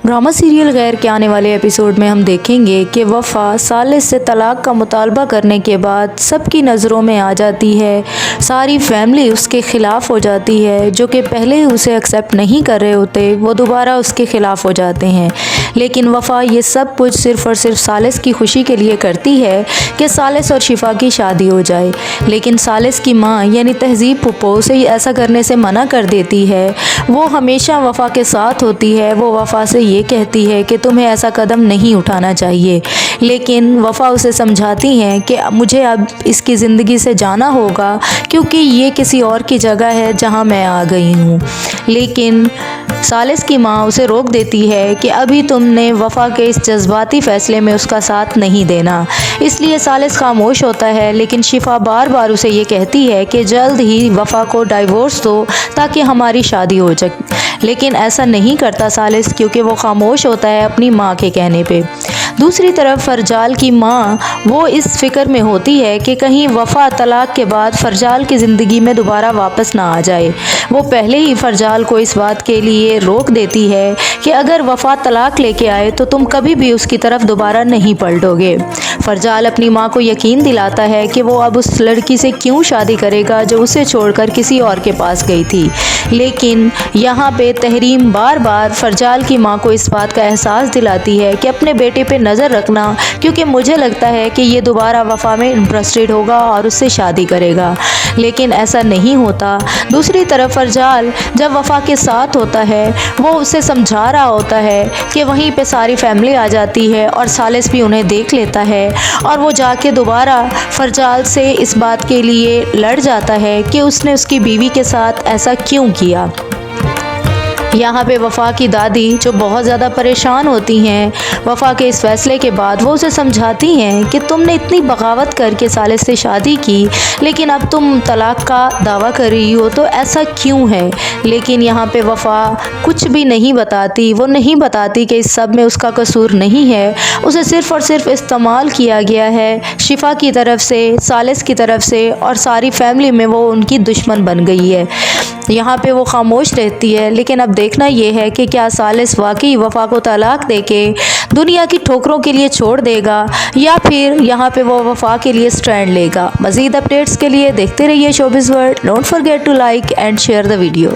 Drama serial गैर के आने वाले एपिसोड में हम देखेंगे कि वफ़ा सालिस से तलाक का मुतालबा करने के बाद सबकी नज़रों में आ जाती है। सारी फैमिली उसके ख़िलाफ़ हो जाती है। जो कि पहले उसे एक्सेप्ट नहीं कर रहे होते वो दोबारा उसके ख़िलाफ़ हो जाते हैं। लेकिन वफ़ा ये सब कुछ सिर्फ़ और सिर्फ सालिस की खुशी के लिए करती है कि सालिस और शिफा की शादी हो जाए। लेकिन सालिस की माँ यानी तहज़ीब फूफो उसे ऐसा करने से मना कर देती है। वो हमेशा वफ़ा के साथ होती है। वो वफ़ा से ये कहती है कि तुम्हें ऐसा कदम नहीं उठाना चाहिए। लेकिन वफ़ा उसे समझाती हैं कि मुझे अब इसकी ज़िंदगी से जाना होगा क्योंकि ये किसी और की जगह है जहाँ मैं आ गई हूँ। लेकिन सालिस की माँ उसे रोक देती है कि अभी तुमने वफ़ा के इस जज्बाती फ़ैसले में उसका साथ नहीं देना। इसलिए सालिस खामोश होता है। लेकिन शिफा बार बार उसे ये कहती है कि जल्द ही वफ़ा को डाइवोर्स दो ताकि हमारी शादी हो जाए। लेकिन ऐसा नहीं करता सालिस क्योंकि वो खामोश होता है अपनी माँ के कहने पे। दूसरी तरफ फरजाल की माँ वो इस फिक्र में होती है कि कहीं वफ़ा तलाक के बाद फरजाल की ज़िंदगी में दोबारा वापस ना आ जाए। वो पहले ही फरजाल को इस बात के लिए रोक देती है कि अगर वफ़ा तलाक लेके आए तो तुम कभी भी उसकी तरफ दोबारा नहीं पलटोगे। फरजाल अपनी माँ को यकीन दिलाता है कि वो अब उस लड़की से क्यों शादी करेगा जो उसे छोड़कर किसी और के पास गई थी। लेकिन यहाँ पे तहरीम बार बार फरजाल की माँ को इस बात का एहसास दिलाती है कि अपने बेटे पे नज़र रखना क्योंकि मुझे लगता है कि ये दोबारा वफ़ा में इंटरेस्टेड होगा और उससे शादी करेगा। लेकिन ऐसा नहीं होता। दूसरी तरफ फरजाल जब वफ़ा के साथ होता है वो उसे समझा रहा होता है कि वहीं पे सारी फैमिली आ जाती है और सालिस भी उन्हें देख लेता है और वो जाके दोबारा फरजाल से इस बात के लिए लड़ जाता है कि उसने उसकी बीवी के साथ ऐसा क्यों किया। यहाँ पे वफ़ा की दादी जो बहुत ज़्यादा परेशान होती हैं वफ़ा के इस फ़ैसले के बाद, वो उसे समझाती हैं कि तुमने इतनी बगावत करके सालिस से शादी की लेकिन अब तुम तलाक का दावा कर रही हो तो ऐसा क्यों है। लेकिन यहाँ पे वफ़ा कुछ भी नहीं बताती। वो नहीं बताती कि इस सब में उसका कसूर नहीं है। उसे सिर्फ़ और सिर्फ इस्तेमाल किया गया है शिफा की तरफ से, सालिस की तरफ से और सारी फैमिली में वो उनकी दुश्मन बन गई है। यहाँ पे वो खामोश रहती है। लेकिन अब देखना ये है कि क्या सालिस वाकई वफ़ा को तलाक देके दुनिया की ठोकरों के लिए छोड़ देगा या फिर यहाँ पे वो वफ़ा के लिए स्टैंड लेगा। मज़ीद अपडेट्स के लिए देखते रहिए showbiz world. Don't forget to like and share the video.